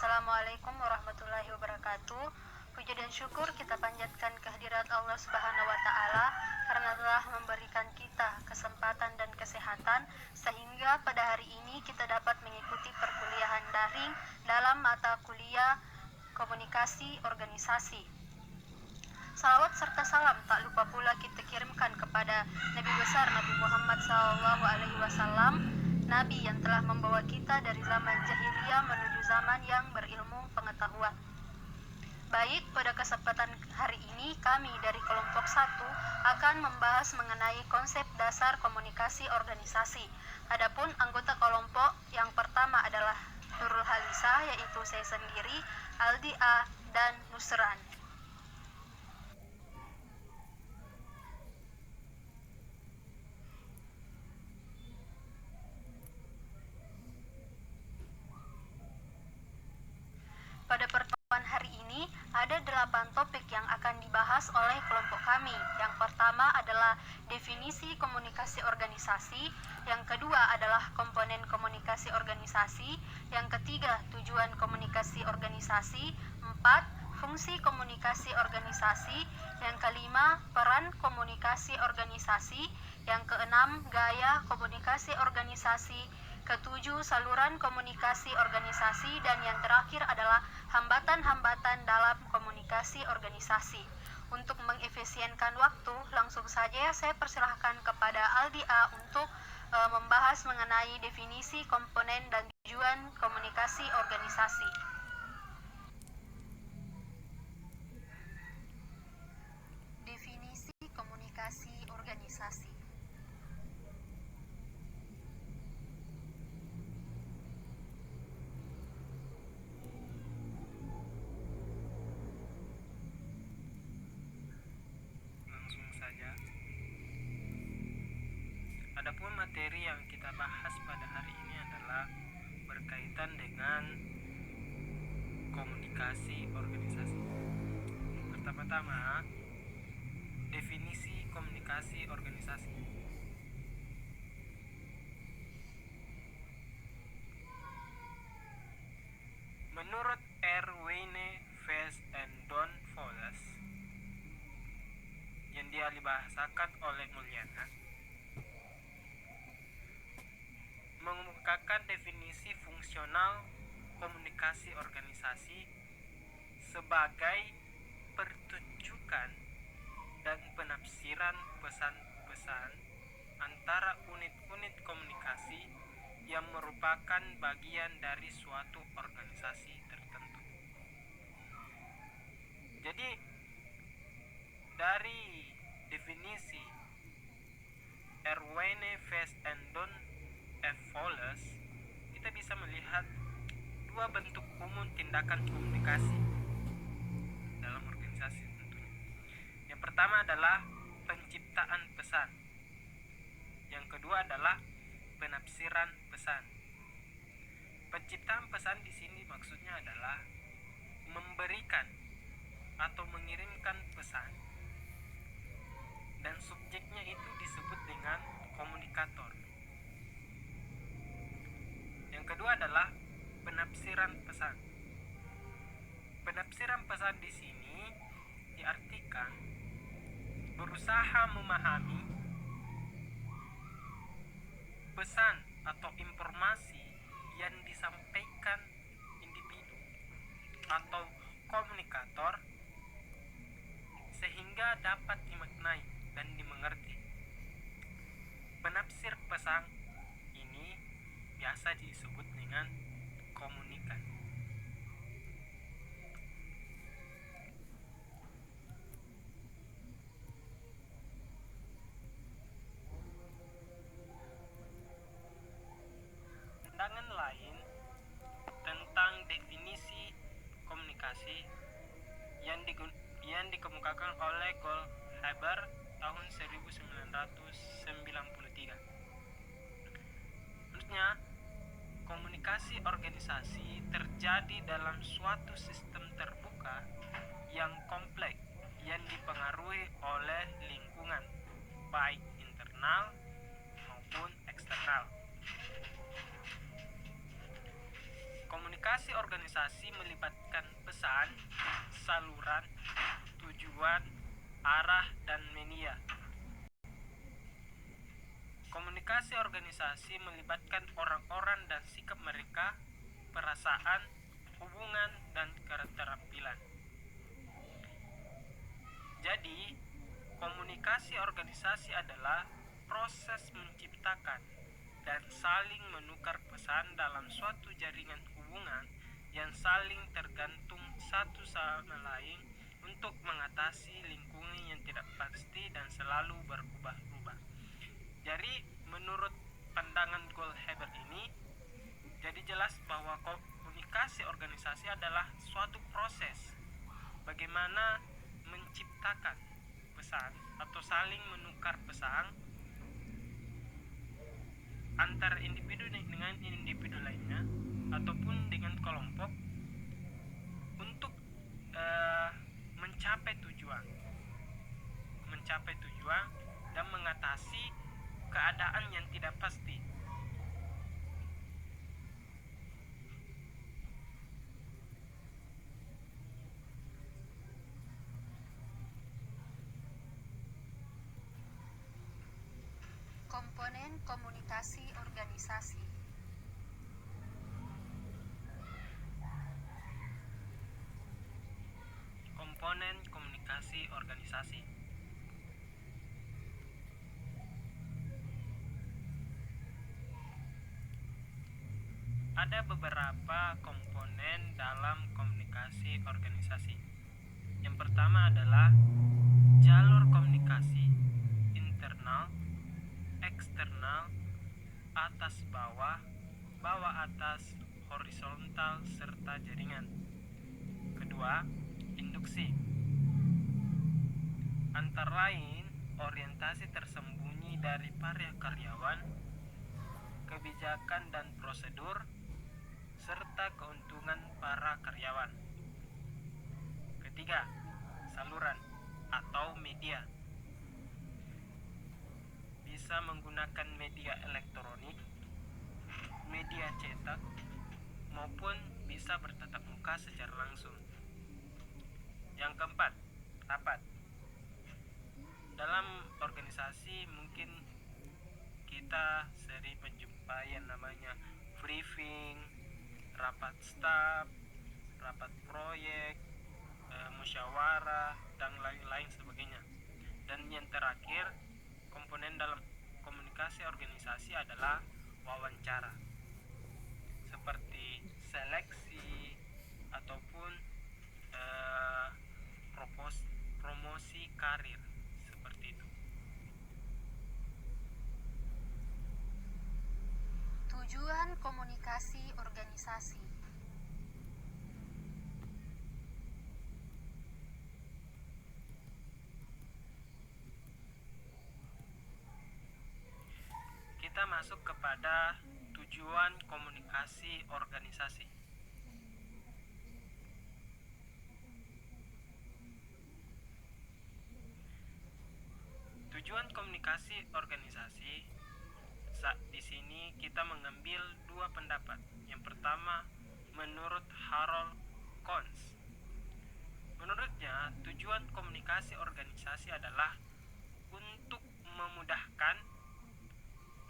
Assalamualaikum warahmatullahi wabarakatuh. Puji dan syukur kita panjatkan kehadirat Allah Subhanahu wa taala karena telah memberikan kita kesempatan dan kesehatan sehingga pada hari ini kita dapat mengikuti perkuliahan daring dalam mata kuliah komunikasi organisasi. Salawat serta salam tak lupa pula kita kirimkan kepada Nabi besar Nabi Muhammad SAW, Nabi yang telah membawa kita dari zaman jahiliyah menuju zaman yang berilmu pengetahuan. Baik, pada kesempatan hari ini kami dari kelompok 1 akan membahas mengenai konsep dasar komunikasi organisasi. Adapun anggota kelompok yang pertama adalah Nurul Halisa, yaitu saya sendiri, Aldi A, dan Nusran. Pada pertemuan hari ini ada 8 topik yang akan dibahas oleh kelompok kami. Yang pertama adalah definisi komunikasi organisasi, yang kedua adalah komponen komunikasi organisasi, yang ketiga tujuan komunikasi organisasi, 4 fungsi komunikasi organisasi, yang kelima peran komunikasi organisasi, yang keenam gaya komunikasi organisasi, ketujuh saluran komunikasi organisasi, dan yang terakhir adalah hambatan-hambatan dalam komunikasi organisasi. Untuk mengefisienkan waktu, langsung saja saya persilahkan kepada Aldi A untuk membahas mengenai definisi, komponen, dan tujuan komunikasi organisasi. Definisi komunikasi organisasi. Adapun materi yang kita bahas pada hari ini adalah berkaitan dengan komunikasi organisasi. Pertama-tama, definisi komunikasi organisasi. Menurut Erwin Vest and Don Foles yang dibahasakan oleh Mulyana, mengemukakan definisi fungsional komunikasi organisasi sebagai pertunjukan dan penafsiran pesan-pesan antara unit-unit komunikasi yang merupakan bagian dari suatu organisasi tertentu. Jadi dari definisi Erwin Vest and Don F. Foles, kita bisa melihat dua bentuk umum tindakan komunikasi dalam organisasi tentunya. Yang pertama adalah penciptaan pesan. Yang kedua adalah penafsiran pesan. Penciptaan pesan di sini maksudnya adalah memberikan atau mengirimkan pesan, dan subjeknya itu disebut dengan komunikator. Yang kedua adalah penafsiran pesan. Penafsiran pesan di sini diartikan berusaha memahami pesan atau informasi yang disampaikan individu atau komunikator sehingga dapat dimaknai dan dimengerti. Penafsir pesan ini biasa disebut dengan komunikan. Pandangan lain tentang definisi komunikasi yang dikemukakan oleh Goldhaber tahun 1993. Menurutnya, komunikasi organisasi terjadi dalam suatu sistem terbuka yang kompleks yang dipengaruhi oleh lingkungan, baik internal maupun eksternal. Komunikasi Komunikasi organisasi melibatkan pesan, saluran, tujuan, arah, dan media. Komunikasi organisasi melibatkan orang-orang dan sikap mereka, perasaan, hubungan, dan keterampilan. Jadi, komunikasi organisasi adalah proses menciptakan dan saling menukar pesan dalam suatu jaringan hubungan yang saling tergantung satu sama lain untuk mengatasi lingkungan yang tidak pasti dan selalu berubah-ubah. Jadi, menurut pandangan Goldhaber ini, jadi jelas bahwa komunikasi organisasi adalah suatu proses bagaimana menciptakan pesan atau saling menukar pesan antara individu dengan individu lainnya ataupun dengan kelompok untuk mencapai tujuan dan mengatasi keadaan yang tidak pasti. Komponen komunikasi organisasi. Komponen komunikasi organisasi. Ada beberapa komponen dalam komunikasi organisasi. Yang pertama adalah jalur komunikasi internal, eksternal, atas bawah, bawah atas, horizontal, serta jaringan. Kedua, induksi. Antara lain, orientasi tersembunyi dari para karyawan, kebijakan dan prosedur, serta keuntungan para karyawan. Ketiga, saluran atau media. Bisa menggunakan media elektronik, media cetak, maupun bisa bertatap muka secara langsung. Yang keempat, rapat. Dalam organisasi mungkin kita sering menjumpai yang namanya briefing, rapat staf, rapat proyek, musyawarah, dan lain-lain sebagainya. Dan yang terakhir, komponen dalam komunikasi organisasi adalah wawancara, seperti seleksi ataupun promosi karir, seperti itu. Tujuan komunikasi organisasi. Kita masuk kepada tujuan komunikasi organisasi. Tujuan komunikasi organisasi, di sini kita mengambil dua pendapat. Yang pertama, menurut Harold Kohns. Menurutnya, tujuan komunikasi organisasi adalah untuk memudahkan,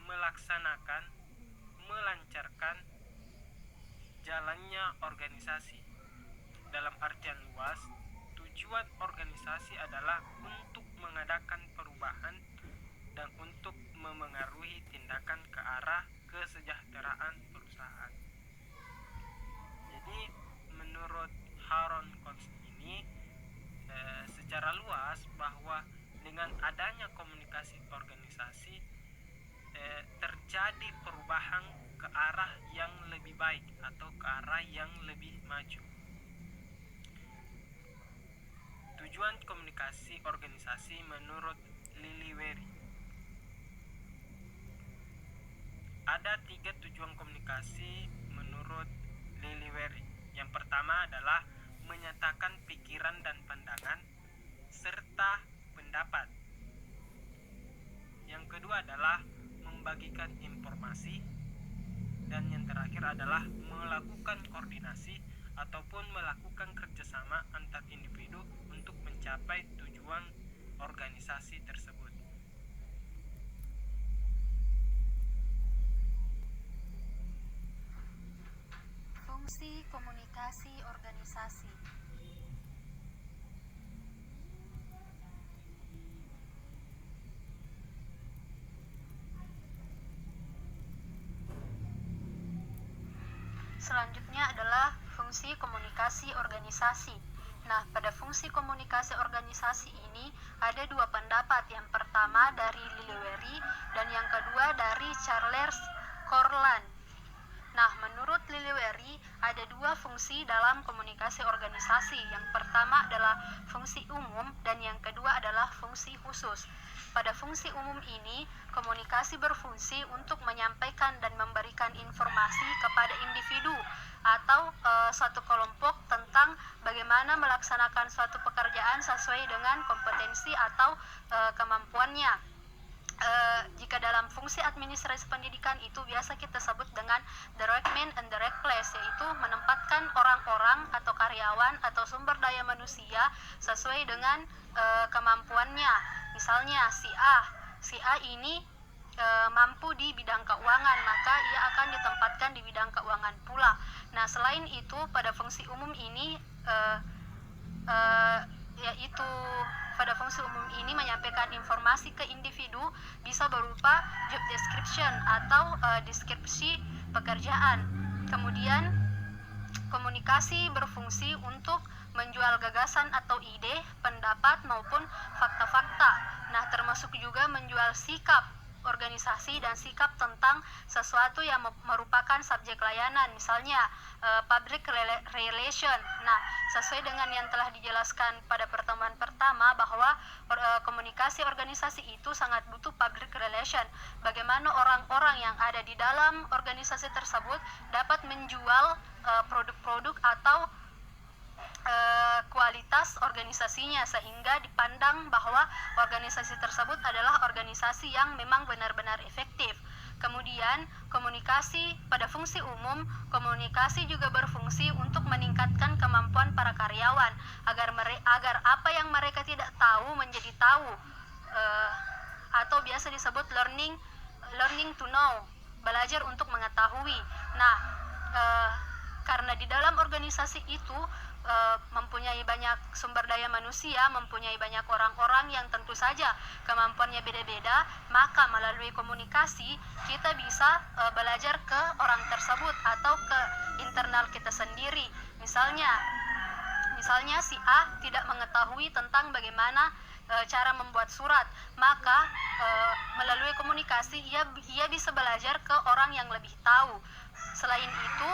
melaksanakan, melancarkan jalannya organisasi. Dalam artian luas, tujuan organisasi adalah untuk mengadakan perubahan dan untuk memengaruhi tindakan ke arah kesejahteraan perusahaan. Jadi menurut Harold Kohns ini secara luas bahwa dengan adanya komunikasi organisasi terjadi perubahan ke arah yang lebih baik atau ke arah yang lebih maju. Tujuan komunikasi organisasi menurut Liliwery. Ada 3 tujuan komunikasi menurut Liliwery. Yang pertama adalah menyatakan pikiran dan pandangan serta pendapat. Yang kedua adalah membagikan informasi, Dan yang terakhir adalah melakukan koordinasi ataupun melakukan kerjasama antar individu untuk mencapai tujuan organisasi tersebut. Fungsi komunikasi organisasi. Selanjutnya adalah fungsi komunikasi organisasi. Nah, pada fungsi komunikasi organisasi ini ada dua pendapat. Yang pertama dari Liliwery dan yang kedua dari Charles Corland. Nah, menurut Liliwery ada dua fungsi dalam komunikasi organisasi. Yang pertama adalah fungsi umum dan yang kedua adalah fungsi khusus. Pada fungsi umum ini, komunikasi berfungsi untuk menyampaikan dan memberikan informasi kepada individu atau suatu kelompok tentang bagaimana melaksanakan suatu pekerjaan sesuai dengan kompetensi atau kemampuannya. Jika dalam fungsi administrasi pendidikan itu biasa kita sebut dengan direct man and direct place, yaitu menempatkan orang-orang atau karyawan atau sumber daya manusia sesuai dengan kemampuannya. Misalnya si A ini mampu di bidang keuangan, maka ia akan ditempatkan di bidang keuangan pula. Nah, selain itu pada fungsi umum ini yaitu pada fungsi umum ini menyampaikan informasi ke individu bisa berupa job description atau deskripsi pekerjaan. Kemudian komunikasi berfungsi untuk menjual gagasan atau ide, pendapat maupun fakta-fakta. Nah, termasuk juga menjual sikap organisasi dan sikap tentang sesuatu yang merupakan subjek layanan, misalnya public relation. Nah, sesuai dengan yang telah dijelaskan pada pertemuan pertama bahwa komunikasi organisasi itu sangat butuh public relation. Bagaimana orang-orang yang ada di dalam organisasi tersebut dapat menjual produk-produk atau kualitas organisasinya sehingga dipandang bahwa organisasi tersebut adalah organisasi yang memang benar-benar efektif. Kemudian komunikasi pada fungsi umum, komunikasi juga berfungsi untuk meningkatkan kemampuan para karyawan agar apa yang mereka tidak tahu menjadi tahu, atau biasa disebut learning to know, belajar untuk mengetahui. Nah, karena di dalam organisasi itu mempunyai banyak sumber daya manusia, mempunyai banyak orang-orang yang tentu saja kemampuannya beda-beda, maka melalui komunikasi kita bisa belajar ke orang tersebut atau ke internal kita sendiri. Misalnya si A tidak mengetahui tentang bagaimana cara membuat surat, maka melalui komunikasi ia bisa belajar ke orang yang lebih tahu. Selain itu,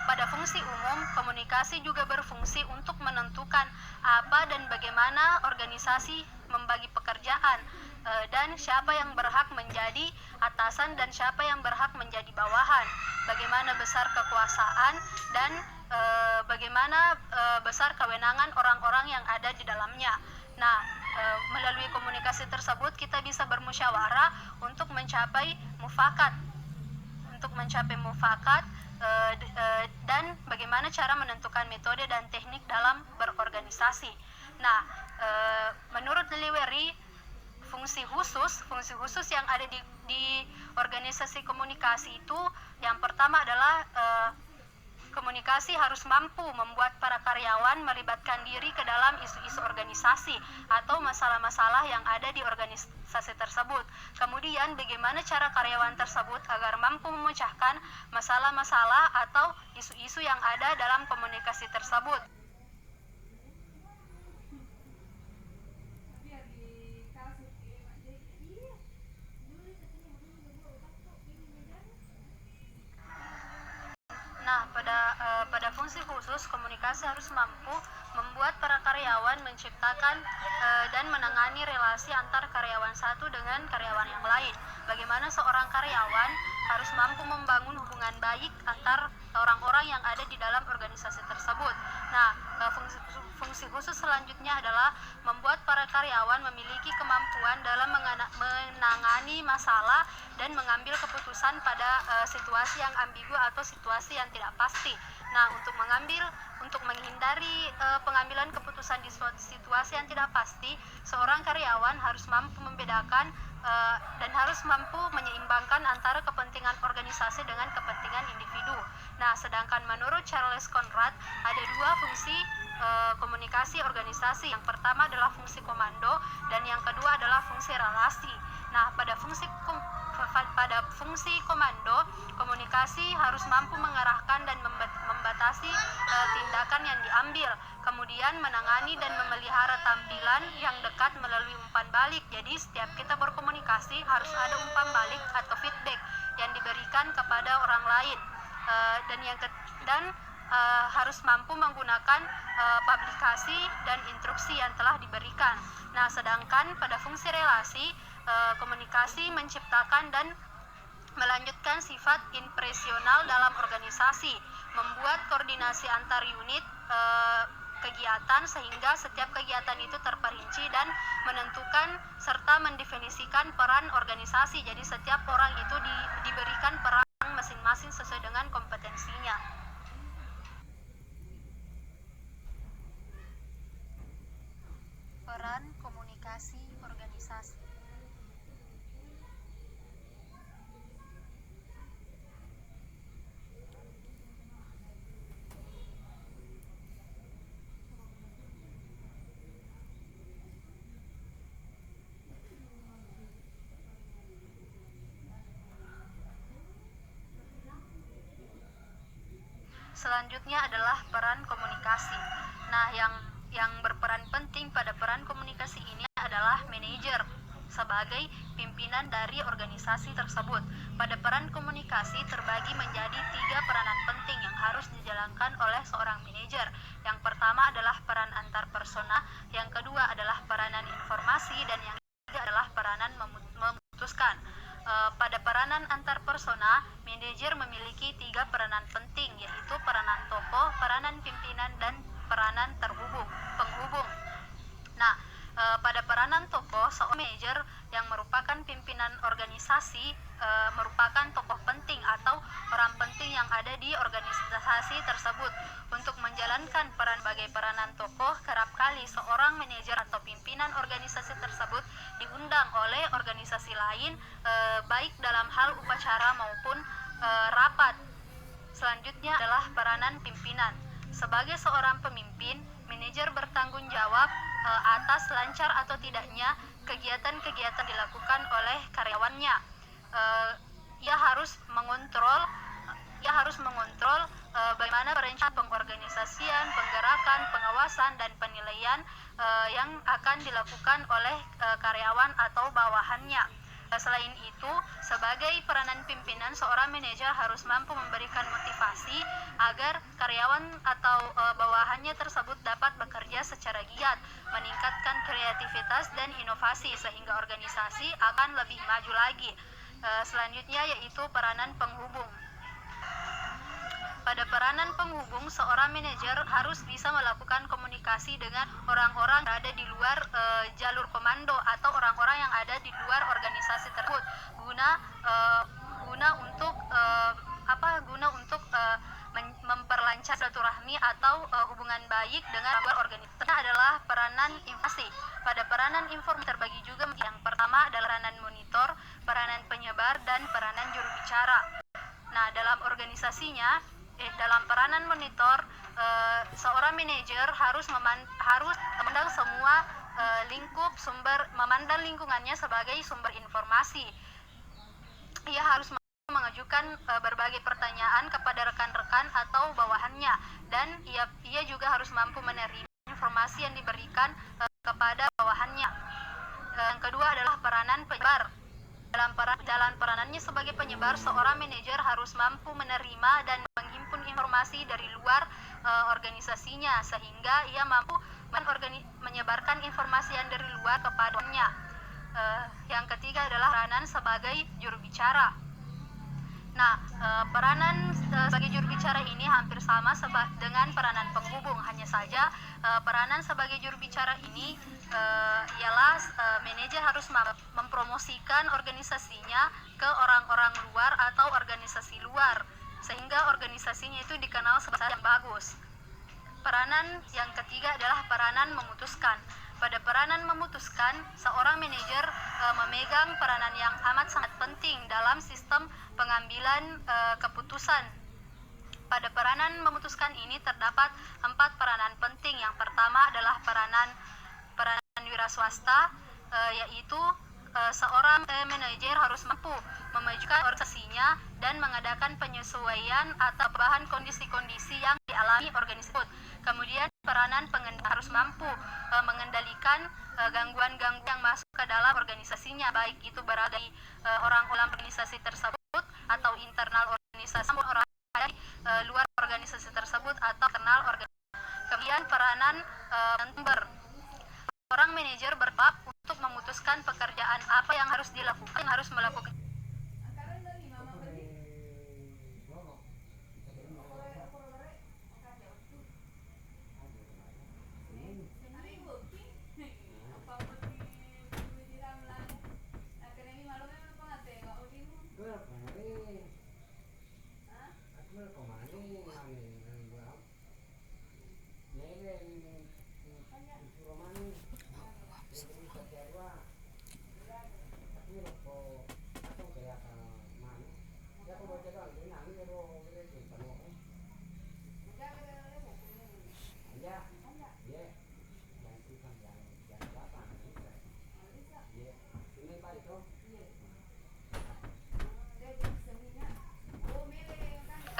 pada fungsi umum, komunikasi juga berfungsi untuk menentukan apa dan bagaimana organisasi membagi pekerjaan, dan siapa yang berhak menjadi atasan dan siapa yang berhak menjadi bawahan, bagaimana besar kekuasaan dan bagaimana besar kewenangan orang-orang yang ada di dalamnya. Nah, melalui komunikasi tersebut kita bisa bermusyawarah untuk mencapai mufakat dan bagaimana cara menentukan metode dan teknik dalam berorganisasi. Nah, menurut Liliwery, fungsi khusus yang ada di organisasi komunikasi itu yang pertama adalah komunikasi harus mampu membuat para karyawan melibatkan diri ke dalam isu-isu organisasi atau masalah-masalah yang ada di organisasi tersebut. Kemudian bagaimana cara karyawan tersebut agar mampu memecahkan masalah-masalah atau isu-isu yang ada dalam komunikasi tersebut. Nah, pada fungsi khusus, komunikasi harus mampu membuat para karyawan menciptakan dan menangani relasi antar karyawan satu dengan karyawan yang lain. Bagaimana seorang karyawan harus mampu membangun hubungan baik antar orang-orang yang ada di dalam organisasi tersebut. Nah, fungsi Fungsi khusus selanjutnya adalah membuat para karyawan memiliki kemampuan dalam menangani masalah dan mengambil keputusan pada situasi yang ambigu atau situasi yang tidak pasti. Nah, untuk menghindari pengambilan keputusan di suatu situasi yang tidak pasti, seorang karyawan harus mampu membedakan dan harus mampu menyeimbangkan antara kepentingan organisasi dengan kepentingan individu. Nah, sedangkan menurut Charles Conrad ada dua fungsi komunikasi organisasi. Yang pertama adalah fungsi komando dan yang kedua adalah fungsi relasi. Nah, pada fungsi komando, komunikasi harus mampu mengarahkan dan membatasi tindakan yang diambil, kemudian menangani dan memelihara tampilan yang dekat melalui umpan balik. Jadi setiap kita berkomunikasi harus ada umpan balik atau feedback yang diberikan kepada orang lain, dan harus mampu menggunakan publikasi dan instruksi yang telah diberikan. Nah, sedangkan pada fungsi relasi, komunikasi menciptakan dan melanjutkan sifat impresional dalam organisasi, membuat koordinasi antar unit kegiatan sehingga setiap kegiatan itu terperinci dan menentukan serta mendefinisikan peran organisasi. Jadi setiap orang itu diberikan peran masing-masing sesuai dengan kompetensinya. Peran komunikasi organisasi. Selanjutnya adalah peran komunikasi. Nah, yang berperan penting pada peran komunikasi ini adalah manajer sebagai pimpinan dari organisasi tersebut. Pada peran komunikasi terbagi menjadi 3 peranan penting yang harus dijalankan oleh seorang manajer. Yang pertama adalah peran antar persona, yang kedua adalah peranan informasi, dan yang ketiga adalah peranan memutuskan. Pada peranan antar persona, manajer memiliki 3 peranan penting, yaitu peranan tokoh, peranan pimpinan, dan peranan penghubung. Nah, pada peranan tokoh, seorang manajer yang merupakan pimpinan organisasi merupakan tokoh penting atau orang penting yang ada di organisasi tersebut. Untuk menjalankan peran sebagai peranan tokoh, kerap kali seorang manajer atau pimpinan organisasi tersebut diundang oleh organisasi lain, baik dalam hal upacara maupun rapat. Selanjutnya adalah peranan pimpinan. Sebagai seorang pemimpin, manajer bertanggung jawab atas lancar atau tidaknya kegiatan-kegiatan dilakukan oleh karyawannya. Ia harus mengontrol bagaimana perencanaan pengorganisasian, penggerakan, pengawasan, dan penilaian yang akan dilakukan oleh karyawan atau bawahannya. Selain itu, sebagai peranan pimpinan, seorang manajer harus mampu memberikan motivasi agar karyawan atau bawahannya tersebut dapat bekerja secara giat, meningkatkan kreativitas dan inovasi sehingga organisasi akan lebih maju lagi. Selanjutnya yaitu peranan penghubung. Pada peranan penghubung, seorang manajer harus bisa melakukan komunikasi dengan orang-orang yang berada di luar jalur komando atau orang-orang yang ada di luar organisasi tersebut guna untuk memperlancar silaturahmi atau hubungan baik dengan organisasi. Adalah peranan informasi. Pada peranan informasi terbagi juga, yang pertama adalah peranan monitor, peranan penyebar, dan peranan juru bicara. Nah, dalam dalam peranan monitor, seorang manajer harus memandang semua memandang lingkungannya sebagai sumber informasi. Ia harus mengajukan berbagai pertanyaan kepada rekan-rekan atau bawahannya, dan ia juga harus mampu menerima informasi yang diberikan kepada bawahannya. Yang kedua adalah peranan penyebar. Dalam peranannya sebagai penyebar, seorang manajer harus mampu menerima dan menghimpun informasi dari luar organisasinya sehingga ia mampu menyebarkan informasi yang dari luar kepadanya. Yang ketiga adalah peranan sebagai juru bicara. Nah, peranan sebagai juru bicara ini hampir sama dengan peranan penghubung, hanya saja Peranan sebagai juru bicara ini ialah manajer harus mempromosikan organisasinya ke orang-orang luar atau organisasi luar, sehingga organisasinya itu dikenal sebagai yang bagus. Peranan yang ketiga adalah peranan memutuskan. Pada peranan memutuskan, seorang manajer memegang peranan yang amat sangat penting dalam sistem pengambilan keputusan. Pada peranan memutuskan ini terdapat 4 peranan penting. Yang pertama adalah peranan wira swasta, yaitu seorang manajer harus mampu memajukan organisasinya dan mengadakan penyesuaian atau perubahan kondisi-kondisi yang dialami organisasi. Kemudian peranan pengendali harus mampu mengendalikan gangguan-gangguan yang masuk ke dalam organisasinya, baik itu berada di orang-orang organisasi tersebut atau internal organisasi, orang dari luar organisasi tersebut atau internal organisasi. Kemudian peranan member. Orang manajer berhak untuk memutuskan pekerjaan apa yang harus dilakukan, yang harus melakukan.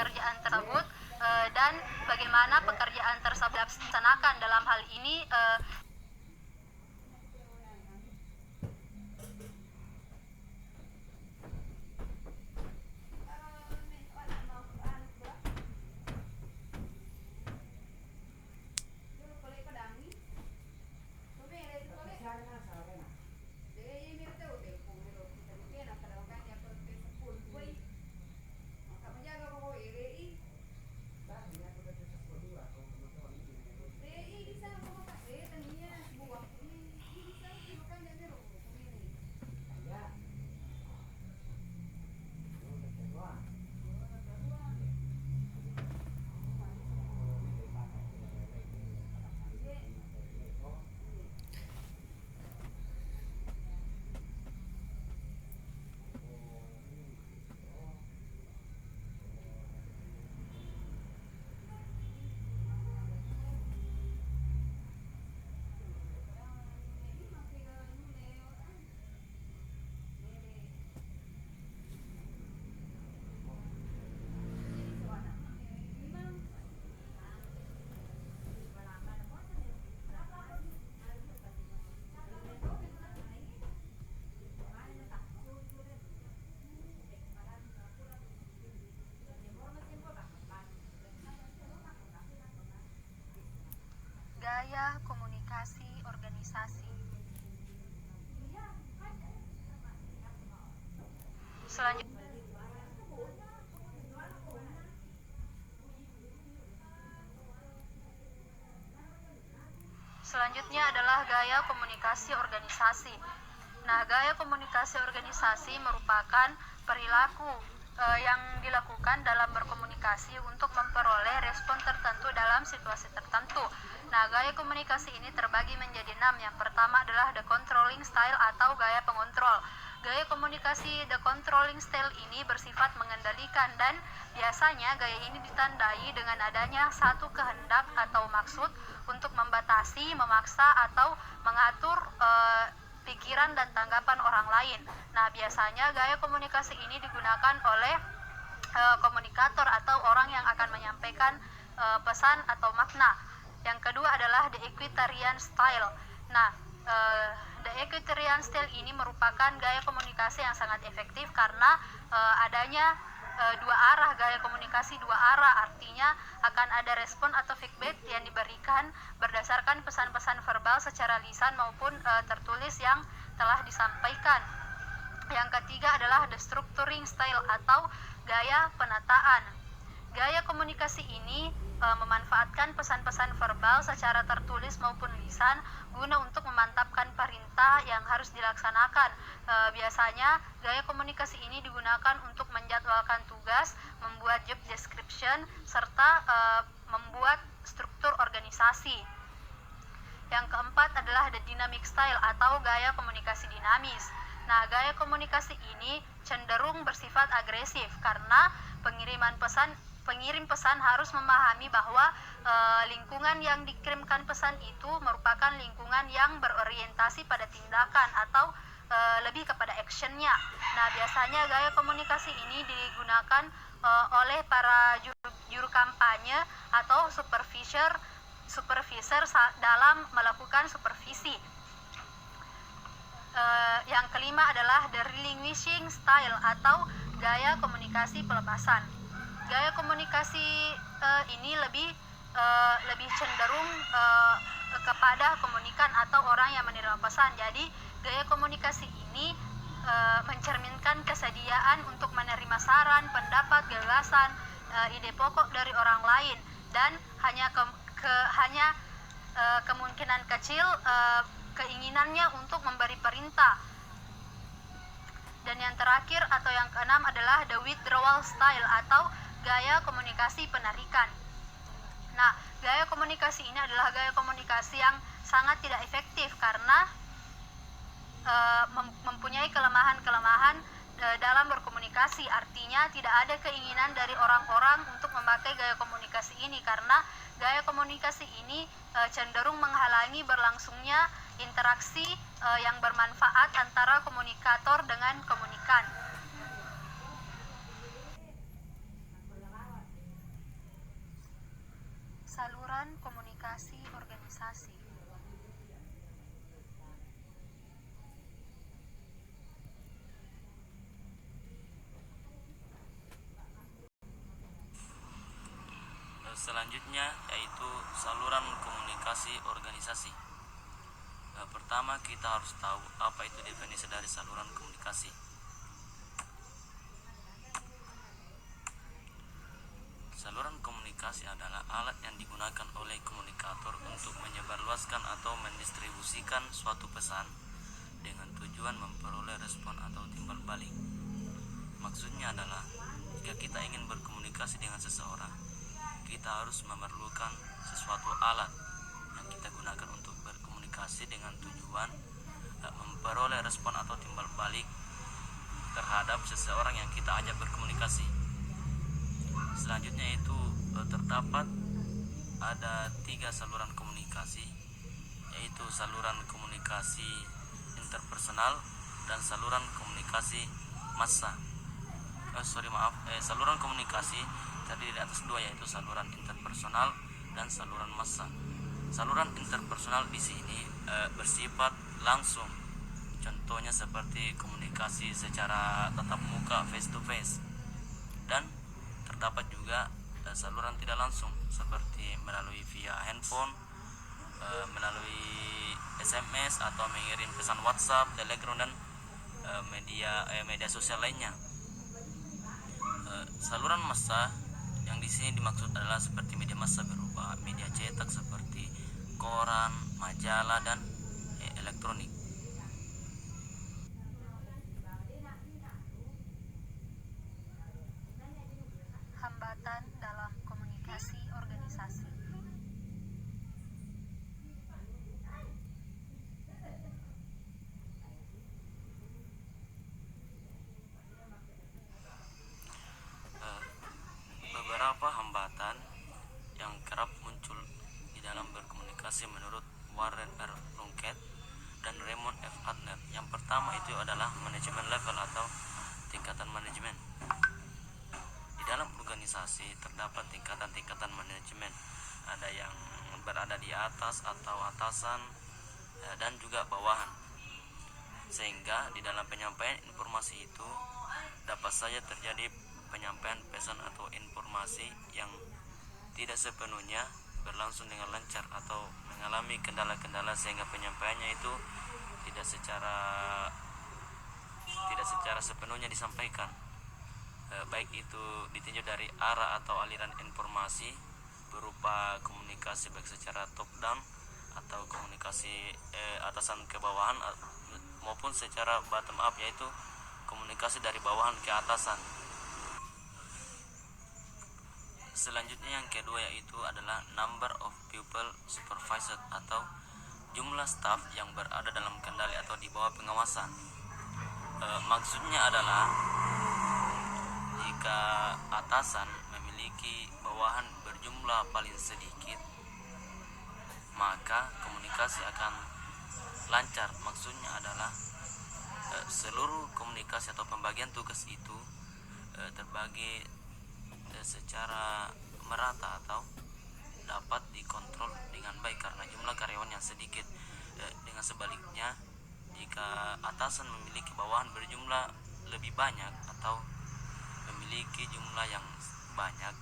Pekerjaan tersebut dan bagaimana pekerjaan tersebut dilaksanakan. Dalam hal ini gaya komunikasi organisasi. Selanjutnya adalah gaya komunikasi organisasi. Nah, gaya komunikasi organisasi merupakan perilaku yang dilakukan dalam berkomunikasi untuk memperoleh respon tertentu dalam situasi tertentu. Nah, gaya komunikasi ini terbagi menjadi 6. Yang pertama adalah the controlling style atau gaya pengontrol. Gaya komunikasi the controlling style ini bersifat mengendalikan dan biasanya gaya ini ditandai dengan adanya satu kehendak atau maksud untuk membatasi, memaksa atau mengatur pikiran dan tanggapan orang lain. Nah, biasanya gaya komunikasi ini digunakan oleh komunikator atau orang yang akan menyampaikan pesan atau makna. Yang kedua adalah the equitarian style. Nah, the equitarian style ini merupakan gaya komunikasi yang sangat efektif karena adanya dua arah, gaya komunikasi dua arah, artinya akan ada respon atau feedback yang diberikan berdasarkan pesan-pesan verbal secara lisan maupun tertulis yang telah disampaikan. Yang ketiga adalah the structuring style atau gaya penataan. Gaya komunikasi ini memanfaatkan pesan-pesan verbal secara tertulis maupun lisan guna untuk memantapkan perintah yang harus dilaksanakan. Biasanya gaya komunikasi ini digunakan untuk menjadwalkan tugas, membuat job description, serta membuat struktur organisasi. Yang keempat adalah the dynamic style atau gaya komunikasi dinamis. Nah, gaya komunikasi ini cenderung bersifat agresif karena pengirim pesan harus memahami bahwa lingkungan yang dikirimkan pesan itu merupakan lingkungan yang berorientasi pada tindakan atau lebih kepada actionnya. Nah, biasanya gaya komunikasi ini digunakan oleh para juru kampanye atau supervisor dalam melakukan supervisi. Yang kelima adalah the relinquishing style atau gaya komunikasi pelepasan. Gaya komunikasi ini lebih cenderung kepada komunikan atau orang yang menerima pesan. Jadi gaya komunikasi ini mencerminkan kesediaan untuk menerima saran, pendapat, gagasan, ide pokok dari orang lain, dan hanya kemungkinan kecil keinginannya untuk memberi perintah. Dan yang terakhir atau yang keenam adalah the withdrawal style atau gaya komunikasi penarikan. Nah, gaya komunikasi ini adalah gaya komunikasi yang sangat tidak efektif karena mempunyai kelemahan-kelemahan dalam berkomunikasi. Artinya tidak ada keinginan dari orang-orang untuk memakai gaya komunikasi ini karena gaya komunikasi ini cenderung menghalangi berlangsungnya interaksi yang bermanfaat antara komunikator dengan komunikan. Saluran komunikasi organisasi. Selanjutnya yaitu saluran komunikasi organisasi. Pertama kita harus tahu apa itu definisi dari saluran komunikasi. Saluran komunikasi adalah alat yang digunakan oleh komunikator untuk menyebarluaskan atau mendistribusikan suatu pesan dengan tujuan memperoleh respon atau timbal balik. Maksudnya adalah jika kita ingin berkomunikasi dengan seseorang, kita harus memerlukan sesuatu alat yang kita gunakan untuk berkomunikasi dengan tujuan memperoleh respon atau timbal balik terhadap seseorang yang kita ajak berkomunikasi. Selanjutnya itu terdapat ada 3 saluran komunikasi, yaitu saluran komunikasi interpersonal dan saluran komunikasi massa. Saluran komunikasi terdiri di atas 2, yaitu saluran interpersonal dan saluran massa. Saluran interpersonal di sini bersifat langsung. Contohnya seperti komunikasi secara tatap muka, face to face. Dan terdapat juga saluran tidak langsung seperti melalui via handphone, melalui SMS atau mengirim pesan WhatsApp, Telegram dan media sosial lainnya. Saluran massa yang di sini dimaksud adalah seperti media massa berupa media cetak seperti koran, majalah dan elektronik. Hambatan dalam komunikasi organisasi. Beberapa hambatan yang kerap muncul di dalam berkomunikasi menurut Warren R. Plunkett dan Raymond F. Adler. Yang pertama itu adalah manajemen level atau tingkatan manajemen. Di dalam organisasi terdapat tingkatan-tingkatan manajemen. Ada yang berada di atas atau atasan dan juga bawahan. Sehingga di dalam penyampaian informasi itu dapat saja terjadi penyampaian pesan atau informasi yang tidak sepenuhnya berlangsung dengan lancar atau mengalami kendala-kendala sehingga penyampaiannya itu tidak secara sepenuhnya disampaikan, baik itu ditinjau dari arah atau aliran informasi berupa komunikasi baik secara top down atau komunikasi atasan ke bawahan maupun secara bottom up, yaitu komunikasi dari bawahan ke atasan. Selanjutnya yang kedua yaitu adalah number of people supervised atau jumlah staf yang berada dalam kendali atau di bawah pengawasan. Maksudnya adalah jika atasan memiliki bawahan berjumlah paling sedikit, maka komunikasi akan lancar. Maksudnya adalah seluruh komunikasi atau pembagian tugas itu terbagi secara merata atau dapat dikontrol dengan baik karena jumlah karyawan yang sedikit. Dengan sebaliknya, jika atasan memiliki bawahan berjumlah lebih banyak atau memiliki jumlah yang banyak,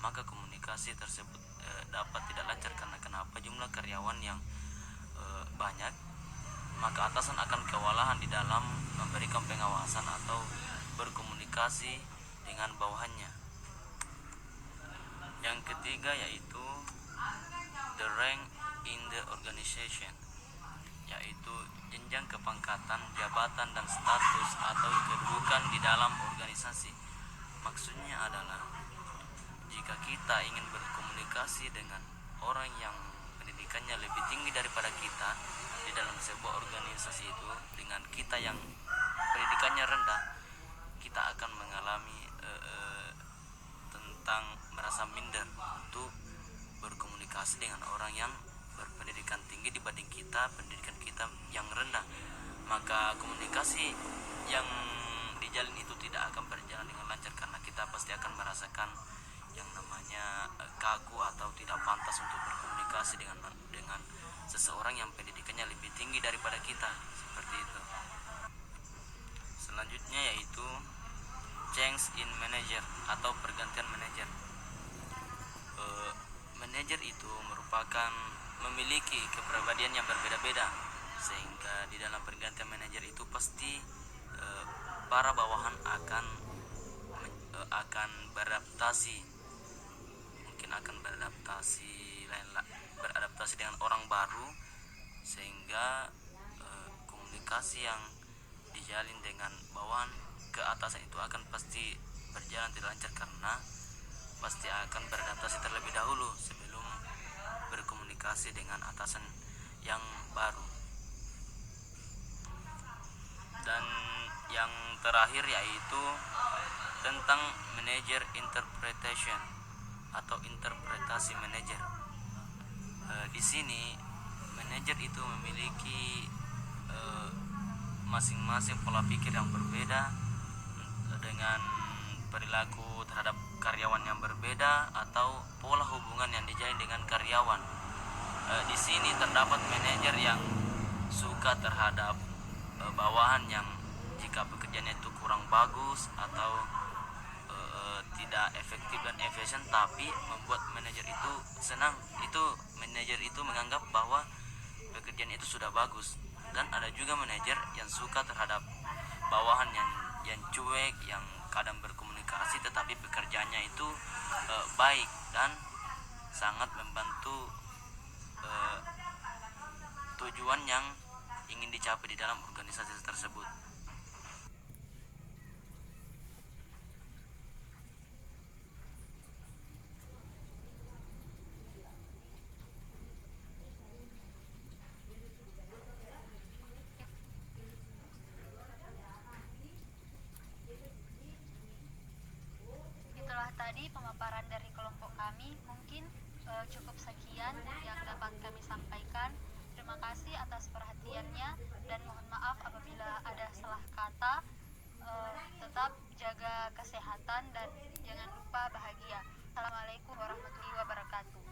maka komunikasi tersebut dapat tidak lancar. Karena kenapa? Jumlah karyawan yang banyak, maka atasan akan kewalahan di dalam memberikan pengawasan atau berkomunikasi dengan bawahannya. Yang ketiga yaitu the rank in the organization, yaitu jenjang kepangkatan, jabatan dan status atau kedudukan di dalam organisasi. Maksudnya adalah jika kita ingin berkomunikasi dengan orang yang pendidikannya lebih tinggi daripada kita di dalam sebuah organisasi itu, dengan kita yang pendidikannya rendah, kita akan mengalami tentang merasa minder untuk berkomunikasi dengan orang yang berpendidikan tinggi dibanding kita, pendidikan kita yang rendah. Maka komunikasi yang dijalin itu tidak akan berjalan dengan lancar karena kita pasti akan merasakan yang namanya kaku atau tidak pantas untuk berkomunikasi dengan seseorang yang pendidikannya lebih tinggi daripada kita, seperti itu. Selanjutnya yaitu change in manager atau pergantian manajer. Manajer itu merupakan memiliki kepribadian yang berbeda-beda, sehingga di dalam pergantian manajer itu pasti para bawahan akan beradaptasi, mungkin akan beradaptasi dengan orang baru, sehingga komunikasi yang dijalin dengan bawahan ke atasan itu akan pasti berjalan tidak lancar karena pasti akan beradaptasi terlebih dahulu sebelum berkomunikasi dengan atasan yang baru. Dan yang terakhir yaitu tentang manager interpretation atau interpretasi manajer. Di sini manajer itu memiliki masing-masing pola pikir yang berbeda dengan perilaku terhadap karyawan yang berbeda atau pola hubungan yang dijalin dengan karyawan. Di sini terdapat manajer yang suka terhadap bawahan yang jika pekerjaannya itu kurang bagus atau tidak efektif dan efisien, tapi membuat manajer itu senang. Itu manajer itu menganggap bahwa pekerjaan itu sudah bagus. Dan ada juga manajer yang suka terhadap bawahan yang cuek, yang kadang berkomunikasi tetapi pekerjaannya itu baik dan sangat membantu tujuan yang ingin dicapai di dalam organisasi tersebut. Itulah tadi pemaparan dari kelompok kami. Mungkin cukup sekian yang dapat kami sampaikan. Terima kasih atas perhatiannya dan mohon maaf apabila ada salah kata. Tetap jaga kesehatan dan jangan lupa bahagia. Assalamualaikum warahmatullahi wabarakatuh.